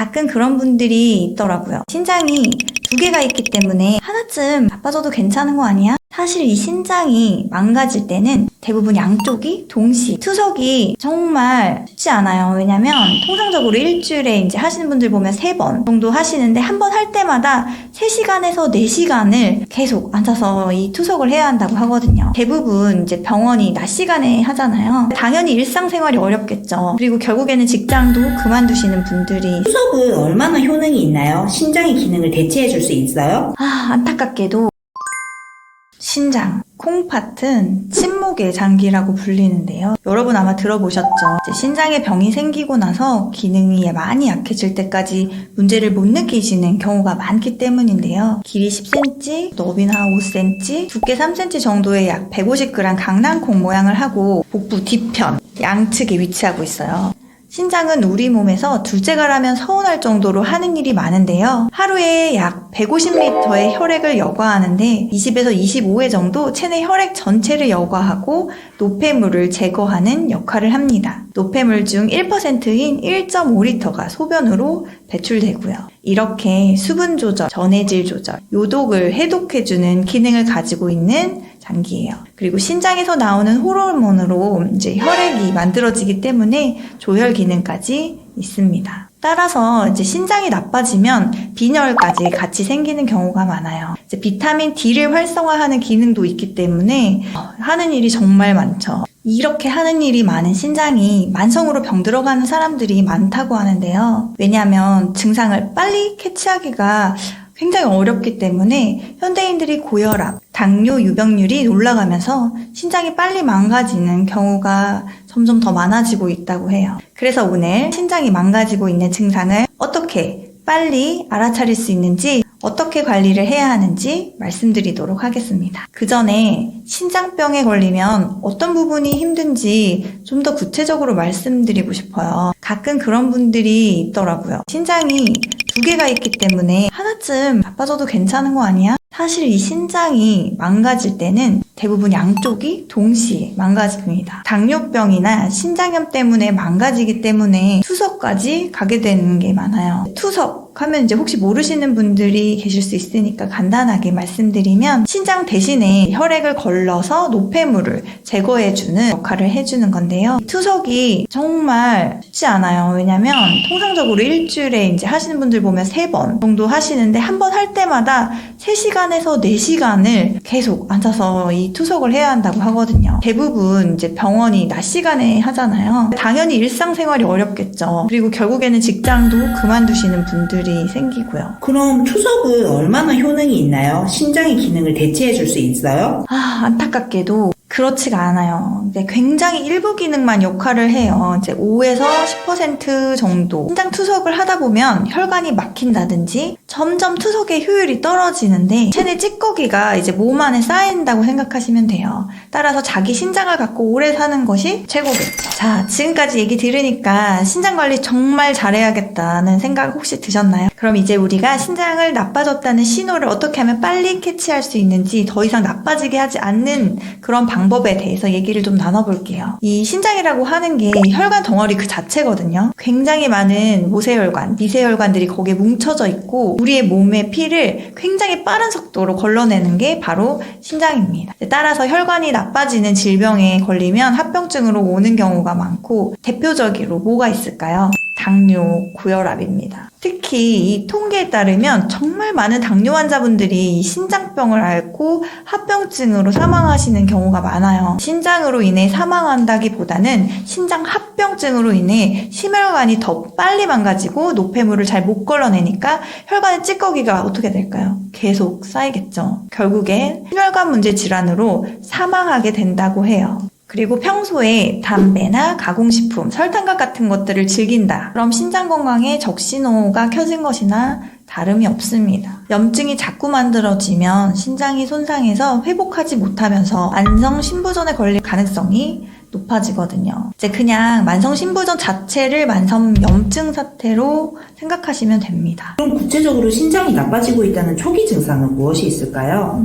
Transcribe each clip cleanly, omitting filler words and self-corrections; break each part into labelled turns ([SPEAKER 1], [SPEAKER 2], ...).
[SPEAKER 1] 가끔 그런 분들이 있더라고요. 신장이 두 개가 있기 때문에 하나쯤 나빠져도 괜찮은 거 아니야? 사실 이 신장이 망가질 때는 대부분 양쪽이 동시에 투석이 정말 쉽지 않아요. 왜냐면 통상적으로 일주일에 이제 하시는 분들 보면 3번 정도 하시는데 한 번 할 때마다 3시간에서 4시간을 계속 앉아서 이 투석을 해야 한다고 하거든요. 대부분 이제 병원이 낮 시간에 하잖아요. 당연히 일상생활이 어렵겠죠. 그리고 결국에는 직장도 그만두시는 분들이
[SPEAKER 2] 투석은 얼마나 효능이 있나요? 신장의 기능을 대체해 줄 수 있어요?
[SPEAKER 1] 안타깝게도 신장, 콩팥은 침묵의 장기라고 불리는데요. 여러분 아마 들어보셨죠? 이제 신장에 병이 생기고 나서 기능이 많이 약해질 때까지 문제를 못 느끼시는 경우가 많기 때문인데요. 길이 10cm, 너비는 한 5cm, 두께 3cm 정도의 약 150g 강낭콩 모양을 하고 복부 뒤편, 양측에 위치하고 있어요. 신장은 우리 몸에서 둘째가라면 서운할 정도로 하는 일이 많은데요. 하루에 약 150리터의 혈액을 여과하는데 20에서 25회 정도 체내 혈액 전체를 여과하고 노폐물을 제거하는 역할을 합니다. 노폐물 중 1%인 1.5리터가 소변으로 배출되고요. 이렇게 수분 조절, 전해질 조절, 요독을 해독해주는 기능을 가지고 있는 장기예요. 그리고 신장에서 나오는 호르몬으로 이제 혈액이 만들어지기 때문에 조혈 기능까지 있습니다. 따라서 이제 신장이 나빠지면 빈혈까지 같이 생기는 경우가 많아요. 이제 비타민 D를 활성화하는 기능도 있기 때문에 하는 일이 정말 많죠. 이렇게 하는 일이 많은 신장이 만성으로 병들어가는 사람들이 많다고 하는데요. 왜냐하면 증상을 빨리 캐치하기가 굉장히 어렵기 때문에 현대인들이 고혈압, 당뇨 유병률이 올라가면서 신장이 빨리 망가지는 경우가 점점 더 많아지고 있다고 해요. 그래서 오늘 신장이 망가지고 있는 증상을 어떻게 빨리 알아차릴 수 있는지, 어떻게 관리를 해야 하는지 말씀드리도록 하겠습니다. 그 전에 신장병에 걸리면 어떤 부분이 힘든지 좀 더 구체적으로 말씀드리고 싶어요. 가끔 그런 분들이 있더라고요. 신장이 두 개가 있기 때문에 하나쯤 나빠져도 괜찮은 거 아니야? 사실 이 신장이 망가질 때는 대부분 양쪽이 동시에 망가집니다. 당뇨병이나 신장염 때문에 망가지기 때문에 투석까지 가게 되는 게 많아요. 투석 하면 이제 혹시 모르시는 분들이 계실 수 있으니까 간단하게 말씀드리면 신장 대신에 혈액을 걸러서 노폐물을 제거해주는 역할을 해주는 건데요. 투석이 정말 쉽지 않아요. 왜냐면 통상적으로 일주일에 이제 하시는 분들 보면 3번 정도 하시는데 한 번 할 때마다 3시간에서 4시간을 계속 앉아서 이 투석을 해야 한다고 하거든요. 대부분 이제 병원이 낮 시간에 하잖아요. 당연히 일상생활이 어렵겠죠. 그리고 결국에는 직장도 그만두시는 분들이 생기고요.
[SPEAKER 2] 그럼 투석은 얼마나 효능이 있나요? 신장의 기능을 대체해 줄 수 있어요?
[SPEAKER 1] 안타깝게도 그렇지가 않아요. 이제 굉장히 일부 기능만 역할을 해요. 이제 5에서 10% 정도. 신장 투석을 하다 보면 혈관이 막힌다든지 점점 투석의 효율이 떨어지는데 체내 찌꺼기가 이제 몸 안에 쌓인다고 생각하시면 돼요. 따라서 자기 신장을 갖고 오래 사는 것이 최고겠죠. 자, 지금까지 얘기 들으니까 신장 관리 정말 잘해야겠다는 생각 혹시 드셨나요? 그럼 이제 우리가 신장을 나빠졌다는 신호를 어떻게 하면 빨리 캐치할 수 있는지, 더 이상 나빠지게 하지 않는 그런 방법에 대해서 얘기를 좀 나눠볼게요. 이 신장이라고 하는 게 혈관 덩어리 그 자체거든요. 굉장히 많은 모세혈관, 미세혈관들이 거기에 뭉쳐져 있고 우리의 몸의 피를 굉장히 빠른 속도로 걸러내는 게 바로 신장입니다. 따라서 혈관이 나빠지는 질병에 걸리면 합병증으로 오는 경우가 많고, 대표적으로 뭐가 있을까요? 당뇨, 고혈압입니다. 특히 이 통계에 따르면 정말 많은 당뇨 환자분들이 이 신장병을 앓고 합병증으로 사망하시는 경우가 많아요. 신장으로 인해 사망한다기보다는 신장 합병증으로 인해 심혈관이 더 빨리 망가지고 노폐물을 잘 못 걸러내니까 혈관의 찌꺼기가 어떻게 될까요? 계속 쌓이겠죠. 결국엔 심혈관 문제 질환으로 사망하게 된다고 해요. 그리고 평소에 담배나 가공식품, 설탕과 같은 것들을 즐긴다. 그럼 신장 건강에 적신호가 켜진 것이나 다름이 없습니다. 염증이 자꾸 만들어지면 신장이 손상해서 회복하지 못하면서 만성 신부전에 걸릴 가능성이 높아지거든요. 이제 그냥 만성 신부전 자체를 만성 염증 사태로 생각하시면 됩니다.
[SPEAKER 2] 그럼 구체적으로 신장이 나빠지고 있다는 초기 증상은 무엇이 있을까요?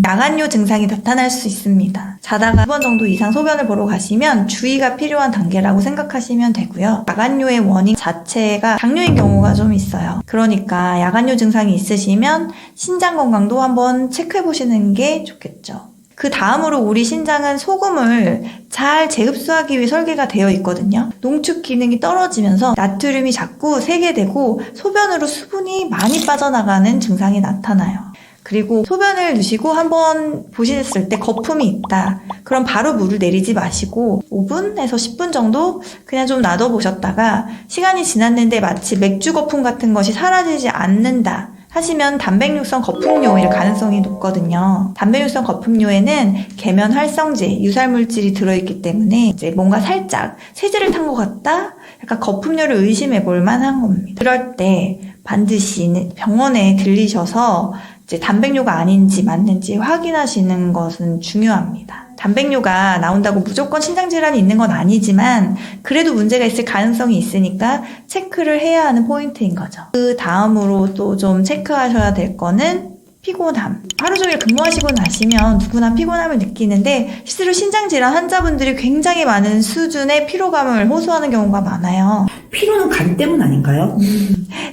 [SPEAKER 1] 야간요 증상이 나타날 수 있습니다. 자다가 2번 정도 이상 소변을 보러 가시면 주의가 필요한 단계라고 생각하시면 되고요. 야간요의 원인 자체가 당뇨인 경우가 좀 있어요. 그러니까 야간요 증상이 있으시면 신장 건강도 한번 체크해 보시는 게 좋겠죠. 그 다음으로 우리 신장은 소금을 잘 재흡수하기 위해 설계가 되어 있거든요. 농축 기능이 떨어지면서 나트륨이 자꾸 새게 되고 소변으로 수분이 많이 빠져나가는 증상이 나타나요. 그리고 소변을 누시고 한번 보셨을 때 거품이 있다. 그럼 바로 물을 내리지 마시고 5분에서 10분 정도 그냥 좀 놔둬보셨다가 시간이 지났는데 마치 맥주 거품 같은 것이 사라지지 않는다 하시면 단백육성 거품뇨일 가능성이 높거든요. 단백육성 거품뇨에는 계면 활성제, 유살물질이 들어있기 때문에 이제 뭔가 살짝 세제를 탄 것 같다? 약간 거품뇨를 의심해 볼 만한 겁니다. 그럴 때 반드시 병원에 들리셔서 이제 단백뇨가 아닌지 맞는지 확인하시는 것은 중요합니다. 단백뇨가 나온다고 무조건 신장질환이 있는 건 아니지만 그래도 문제가 있을 가능성이 있으니까 체크를 해야 하는 포인트인 거죠. 그 다음으로 또 좀 체크하셔야 될 거는 피곤함. 하루 종일 근무하시고 나시면 누구나 피곤함을 느끼는데 실제로 신장질환 환자분들이 굉장히 많은 수준의 피로감을 호소하는 경우가 많아요.
[SPEAKER 2] 피로는 간 때문 아닌가요?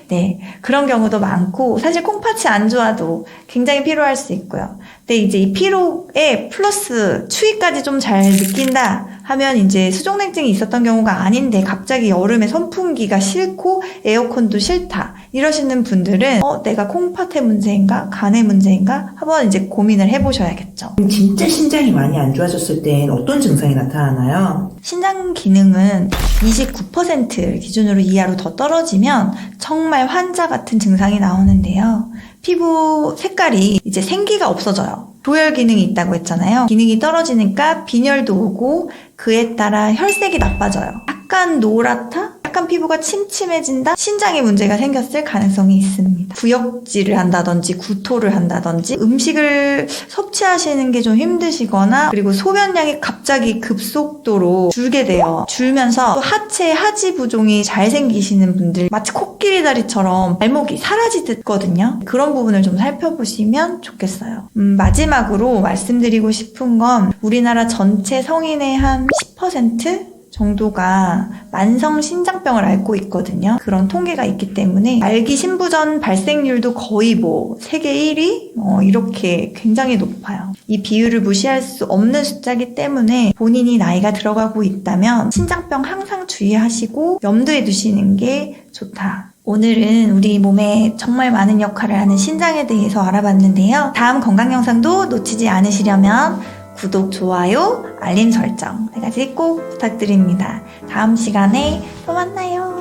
[SPEAKER 1] 네, 그런 경우도 많고 사실 콩팥이 안 좋아도 굉장히 피로할 수 있고요. 근데 이제 이 피로에 플러스 추위까지 좀 잘 느낀다 하면 이제 수족냉증이 있었던 경우가 아닌데 갑자기 여름에 선풍기가 싫고 에어컨도 싫다 이러시는 분들은 내가 콩팥의 문제인가 간의 문제인가 한번 이제 고민을 해보셔야겠죠.
[SPEAKER 2] 진짜 신장이 많이 안 좋아졌을 땐 어떤 증상이 나타나나요?
[SPEAKER 1] 신장 기능은 29% 기준으로 이하로 더 떨어지면 정말 환자 같은 증상이 나오는데요. 피부 색깔이 이제 생기가 없어져요. 조혈 기능이 있다고 했잖아요. 기능이 떨어지니까 빈혈도 오고 그에 따라 혈색이 나빠져요. 약간 노랗다? 약간 피부가 침침해진다? 신장에 문제가 생겼을 가능성이 있습니다. 구역질을 한다든지 구토를 한다든지 음식을 섭취하시는 게 좀 힘드시거나 그리고 소변량이 갑자기 급속도로 줄게 돼요. 줄면서 또 하체 하지 부종이 잘 생기시는 분들 마치 코끼리 다리처럼 발목이 사라지거든요. 그런 부분을 좀 살펴보시면 좋겠어요. 마지막으로 말씀드리고 싶은 건 우리나라 전체 성인의 한 10% 정도가 만성 신장병을 앓고 있거든요. 그런 통계가 있기 때문에 말기 신부전 발생률도 거의 세계 1위? 이렇게 굉장히 높아요. 이 비율을 무시할 수 없는 숫자이기 때문에 본인이 나이가 들어가고 있다면 신장병 항상 주의하시고 염두에 두시는 게 좋다. 오늘은 우리 몸에 정말 많은 역할을 하는 신장에 대해서 알아봤는데요. 다음 건강 영상도 놓치지 않으시려면 구독, 좋아요, 알림 설정 3가지 꼭 부탁드립니다. 다음 시간에 또 만나요.